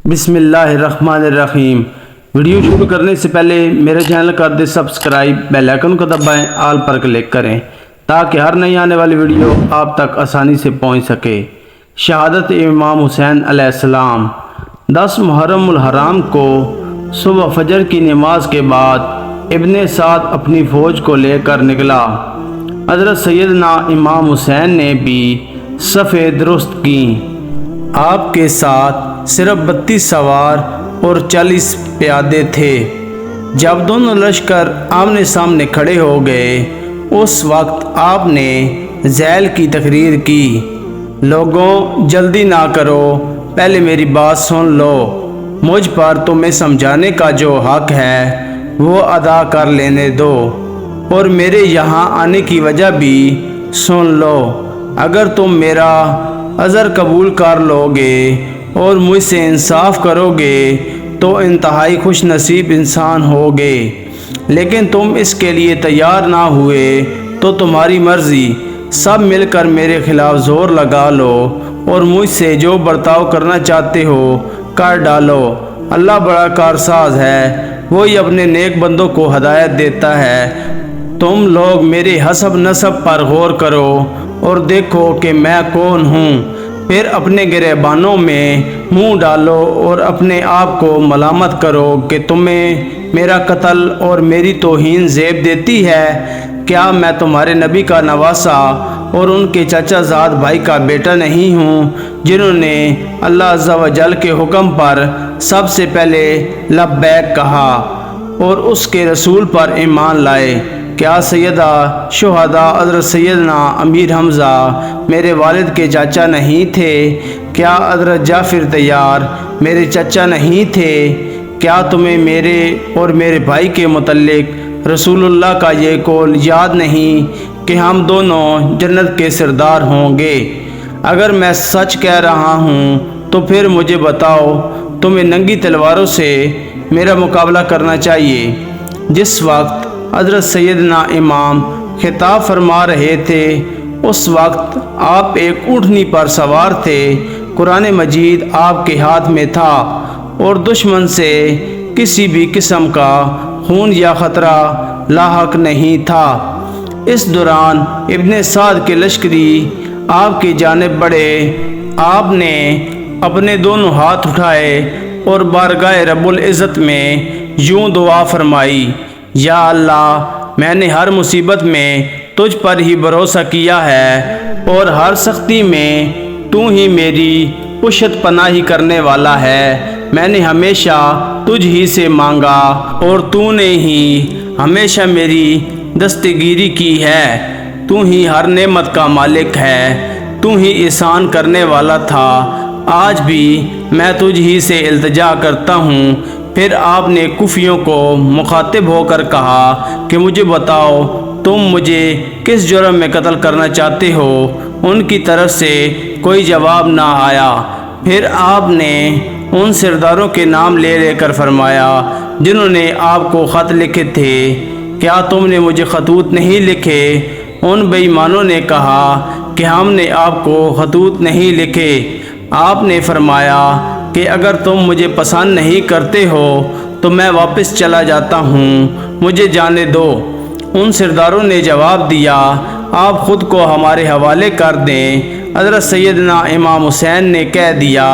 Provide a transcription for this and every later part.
بسم اللہ الرحمن الرحیم۔ ویڈیو شروع کرنے سے پہلے میرے چینل کر دیں سبسکرائب، بیل آئیکن کو دبائیں، آل پر کلک کریں تاکہ ہر نئی آنے والی ویڈیو آپ تک آسانی سے پہنچ سکے۔ شہادت امام حسین علیہ السلام۔ 10 محرم الحرام کو صبح فجر کی نماز کے بعد ابن سعد اپنی فوج کو لے کر نکلا۔ حضرت سیدنا امام حسین نے بھی صفیں درست کی۔ آپ کے ساتھ صرف 32 سوار اور 40 پیادے تھے۔ جب دونوں لشکر آمنے سامنے کھڑے ہو گئے اس وقت آپ نے ذیل کی تقریر کی، لوگوں جلدی نہ کرو، پہلے میری بات سن لو، مجھ پر تمہیں سمجھانے کا جو حق ہے وہ ادا کر لینے دو، اور میرے یہاں آنے کی وجہ بھی سن لو۔ اگر تم میرا عذر قبول کر لو گے اور مجھ سے انصاف کرو گے تو انتہائی خوش نصیب انسان ہوگے، لیکن تم اس کے لیے تیار نہ ہوئے تو تمہاری مرضی، سب مل کر میرے خلاف زور لگا لو اور مجھ سے جو برتاؤ کرنا چاہتے ہو کر ڈالو۔ اللہ بڑا کارساز ہے، وہی اپنے نیک بندوں کو ہدایت دیتا ہے۔ تم لوگ میرے حسب نسب پر غور کرو اور دیکھو کہ میں کون ہوں، پھر اپنے گریبانوں میں منہ ڈالو اور اپنے آپ کو ملامت کرو کہ تمہیں میرا قتل اور میری توہین زیب دیتی ہے۔ کیا میں تمہارے نبی کا نواسا اور ان کے چچا زاد بھائی کا بیٹا نہیں ہوں، جنہوں نے اللہ عز و جل کے حکم پر سب سے پہلے لبیک کہا اور اس کے رسول پر ایمان لائے؟ کیا سیدہ شہداء حضرت سیدنا امیر حمزہ میرے والد کے چاچا نہیں تھے؟ کیا حضرت جعفر طیار میرے چچا نہیں تھے؟ کیا تمہیں میرے اور میرے بھائی کے متعلق رسول اللہ کا یہ قول یاد نہیں کہ ہم دونوں جنت کے سردار ہوں گے؟ اگر میں سچ کہہ رہا ہوں تو پھر مجھے بتاؤ، تمہیں ننگی تلواروں سے میرا مقابلہ کرنا چاہیے؟ جس وقت حضرت سیدنا امام خطاب فرما رہے تھے اس وقت آپ ایک اونٹنی پر سوار تھے، قرآن مجید آپ کے ہاتھ میں تھا اور دشمن سے کسی بھی قسم کا خون یا خطرہ لاحق نہیں تھا۔ اس دوران ابن سعد کے لشکری آپ کی جانب بڑھے، آپ نے اپنے دونوں ہاتھ اٹھائے اور بارگاہ رب العزت میں یوں دعا فرمائی، یا اللہ، میں نے ہر مصیبت میں تجھ پر ہی بھروسہ کیا ہے اور ہر سختی میں تو ہی میری پشت پناہی کرنے والا ہے۔ میں نے ہمیشہ تجھ ہی سے مانگا اور تو نے ہی ہمیشہ میری دستگیری کی ہے۔ تو ہی ہر نعمت کا مالک ہے، تو ہی احسان کرنے والا تھا، آج بھی میں تجھ ہی سے التجا کرتا ہوں۔ پھر آپ نے کوفیوں کو مخاطب ہو کر کہا کہ مجھے بتاؤ، تم مجھے کس جرم میں قتل کرنا چاہتے ہو؟ ان کی طرف سے کوئی جواب نہ آیا۔ پھر آپ نے ان سرداروں کے نام لے لے کر فرمایا جنہوں نے آپ کو خط لکھے تھے، کیا تم نے مجھے خطوط نہیں لکھے؟ ان بے ایمانوں نے کہا کہ ہم نے آپ کو خطوط نہیں لکھے۔ آپ نے فرمایا کہ اگر تم مجھے پسند نہیں کرتے ہو تو میں واپس چلا جاتا ہوں، مجھے جانے دو۔ ان سرداروں نے جواب دیا، آپ خود کو ہمارے حوالے کر دیں۔ حضرت سیدنا امام حسین نے کہہ دیا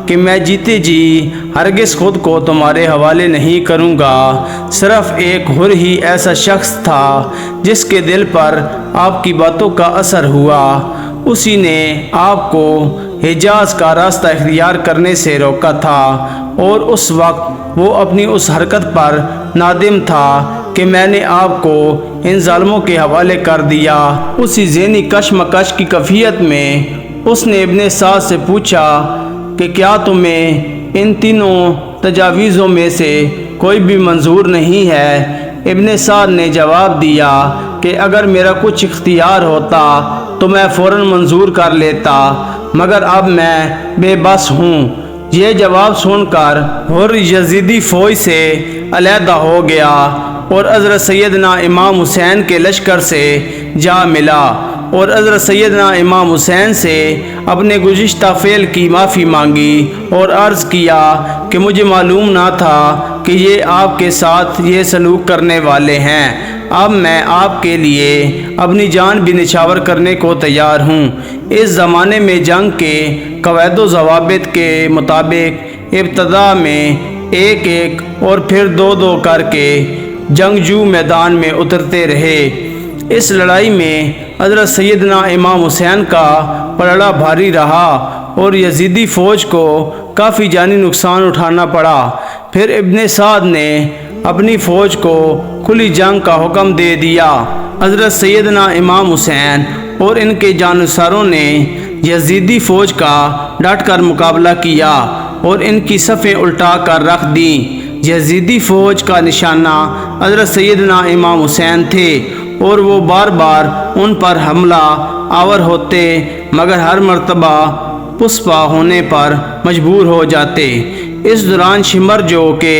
کہ میں جیتے جی ہرگز خود کو تمہارے حوالے نہیں کروں گا۔ صرف ایک حر ہی ایسا شخص تھا جس کے دل پر آپ کی باتوں کا اثر ہوا، اسی نے آپ کو حجاز کا راستہ اختیار کرنے سے روکا تھا، اور اس وقت وہ اپنی اس حرکت پر نادم تھا کہ میں نے آپ کو ان ظالموں کے حوالے کر دیا۔ اسی ذہنی کشمکش کی کیفیت میں اس نے ابن سعد سے پوچھا کہ کیا تمہیں ان تینوں تجاویزوں میں سے کوئی بھی منظور نہیں ہے؟ ابن سعد نے جواب دیا کہ اگر میرا کچھ اختیار ہوتا تو میں فوراً منظور کر لیتا، مگر اب میں بے بس ہوں۔ یہ جواب سن کر حر یزیدی فوج سے علیحدہ ہو گیا اور حضرت سیدنا امام حسین کے لشکر سے جا ملا۔ اور حضرت سیدنا امام حسین سے اپنے گزشتہ فعل کی معافی مانگی اور عرض کیا کہ مجھے معلوم نہ تھا کہ یہ آپ کے ساتھ یہ سلوک کرنے والے ہیں۔ اب میں آپ کے لیے اپنی جان بھی نچھاور کرنے کو تیار ہوں۔ اس زمانے میں جنگ کے قواعد و ضوابط کے مطابق ابتدا میں ایک ایک اور پھر دو دو کر کے جنگجو میدان میں اترتے رہے۔ اس لڑائی میں حضرت سیدنا امام حسین کا پلڑا بھاری رہا اور یزیدی فوج کو کافی جانی نقصان اٹھانا پڑا۔ پھر ابن سعد نے اپنی فوج کو کھلی جنگ کا حکم دے دیا۔ حضرت سیدنا امام حسین اور ان کے جانصاروں نے یزیدی فوج کا ڈٹ کر مقابلہ کیا اور ان کی صفیں الٹا کر رکھ دیں۔ یزیدی فوج کا نشانہ حضرت سیدنا امام حسین تھے اور وہ بار بار ان پر حملہ آور ہوتے مگر ہر مرتبہ پسپا ہونے پر مجبور ہو جاتے۔ اس دوران شمر جو کہ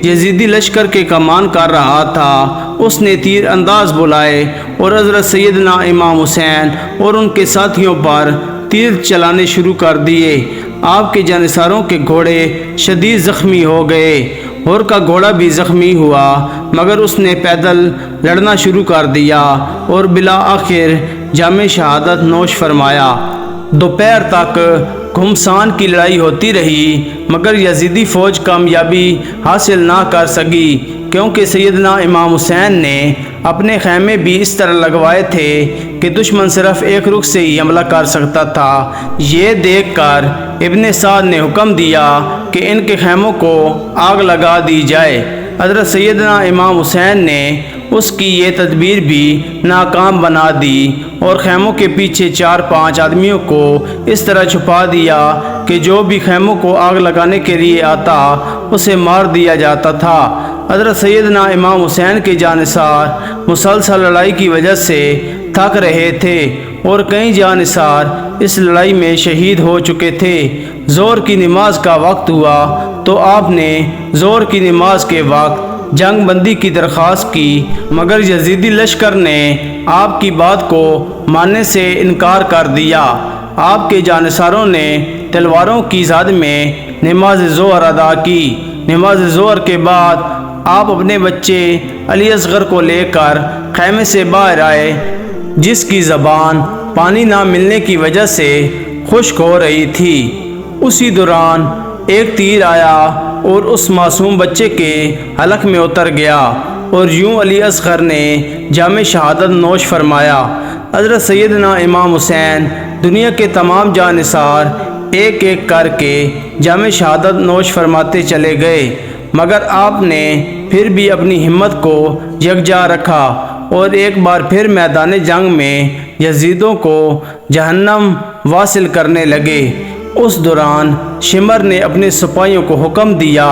یزیدی لشکر کے کمان کر رہا تھا، اس نے تیر انداز بلائے اور حضرت سیدنا امام حسین اور ان کے ساتھیوں پر تیر چلانے شروع کر دیے۔ آپ کے جانصاروں کے گھوڑے شدید زخمی ہو گئے۔ اور کا گھوڑا بھی زخمی ہوا مگر اس نے پیدل لڑنا شروع کر دیا اور بالآخر جام شہادت نوش فرمایا۔ دوپہر تک گھمسان کی لڑائی ہوتی رہی مگر یزیدی فوج کامیابی حاصل نہ کر سکی، کیونکہ سیدنا امام حسین نے اپنے خیمے بھی اس طرح لگوائے تھے کہ دشمن صرف ایک رخ سے ہی حملہ کر سکتا تھا۔ یہ دیکھ کر ابن سعد نے حکم دیا کہ ان کے خیموں کو آگ لگا دی جائے۔ حضرت سیدنا امام حسین نے اس کی یہ تدبیر بھی ناکام بنا دی اور خیموں کے پیچھے 4-5 آدمیوں کو اس طرح چھپا دیا کہ جو بھی خیموں کو آگ لگانے کے لیے آتا اسے مار دیا جاتا تھا۔ حضرت سیدنا امام حسین کے جانصار مسلسل لڑائی کی وجہ سے تھک رہے تھے اور کئی جانصار اس لڑائی میں شہید ہو چکے تھے۔ ظہر کی نماز کا وقت ہوا تو آپ نے ظہر کی نماز کے وقت جنگ بندی کی درخواست کی مگر یزیدی لشکر نے آپ کی بات کو ماننے سے انکار کر دیا۔ آپ کے جانصاروں نے تلواروں کی زد میں نماز ظہر ادا کی۔ نماز ظہر کے بعد آپ اپنے بچے علی اصغر کو لے کر خیمے سے باہر آئے، جس کی زبان پانی نہ ملنے کی وجہ سے خشک ہو رہی تھی۔ اسی دوران ایک تیر آیا اور اس معصوم بچے کے حلق میں اتر گیا اور یوں علی اصغر نے جام شہادت نوش فرمایا۔ حضرت سیدنا امام حسین دنیا کے تمام جانصار ایک ایک کر کے جام شہادت نوش فرماتے چلے گئے مگر آپ نے پھر بھی اپنی ہمت کو یکجا رکھا اور ایک بار پھر میدان جنگ میں یزیدوں کو جہنم واصل کرنے لگے۔ اس دوران شمر نے اپنے سپاہیوں کو حکم دیا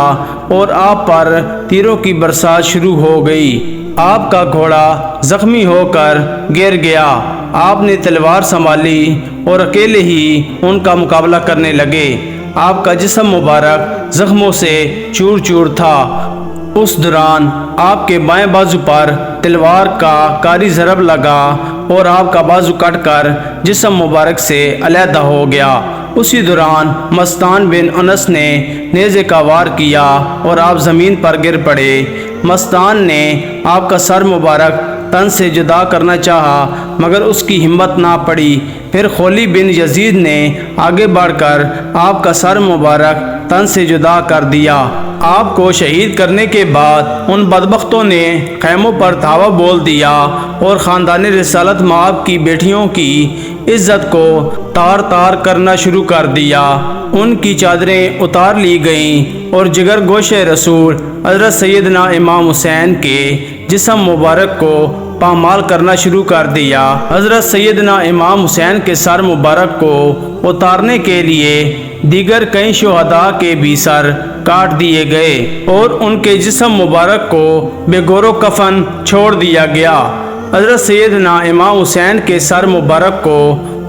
اور آپ پر تیروں کی برسات شروع ہو گئی۔ آپ کا گھوڑا زخمی ہو کر گر گیا۔ آپ نے تلوار سنبھالی اور اکیلے ہی ان کا مقابلہ کرنے لگے۔ آپ کا جسم مبارک زخموں سے چور چور تھا۔ اس دوران آپ کے بائیں بازو پر تلوار کا کاری ضرب لگا اور آپ کا بازو کٹ کر جسم مبارک سے علیحدہ ہو گیا۔ اسی دوران مستان بن انس نے نیزے کا وار کیا اور آپ زمین پر گر پڑے۔ مستان نے آپ کا سر مبارک تن سے جدا کرنا چاہا مگر اس کی ہمت نہ پڑی۔ پھر خولی بن یزید نے آگے بڑھ کر آپ کا سر مبارک تن سے جدا کر دیا۔ آپ کو شہید کرنے کے بعد ان بدبختوں نے خیموں پر دھاوا بول دیا اور خاندان رسالت مآب کی بیٹیوں کی عزت کو تار تار کرنا شروع کر دیا۔ ان کی چادریں اتار لی گئیں اور جگر گوش رسول حضرت سیدنا امام حسین کے جسم مبارک کو پامال کرنا شروع کر دیا۔ حضرت سیدنا امام حسین کے سر مبارک کو اتارنے کے لیے دیگر کئی شہداء کے بھی سر کاٹ دیے گئے اور ان کے جسم مبارک کو بے گور و کفن چھوڑ دیا گیا۔ حضرت سیدنا امام حسین کے سر مبارک کو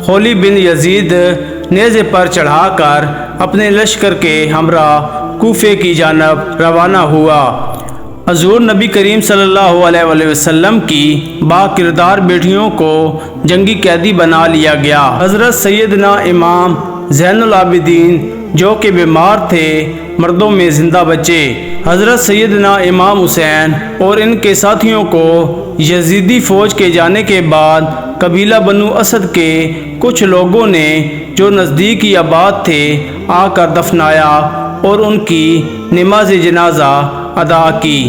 خولی بن یزید نیزے پر چڑھا کر اپنے لشکر کے ہمراہ کوفے کی جانب روانہ ہوا۔ حضور نبی کریم صلی اللہ علیہ وسلم کی با کردار بیٹیوں کو جنگی قیدی بنا لیا گیا۔ حضرت سیدنا امام زین العابدین جو کہ بیمار تھے مردوں میں زندہ بچے۔ حضرت سیدنا امام حسین اور ان کے ساتھیوں کو یزیدی فوج کے جانے کے بعد قبیلہ بنو اسد کے کچھ لوگوں نے جو نزدیک ہی آباد تھے آ کر دفنایا اور ان کی نماز جنازہ ادا کی۔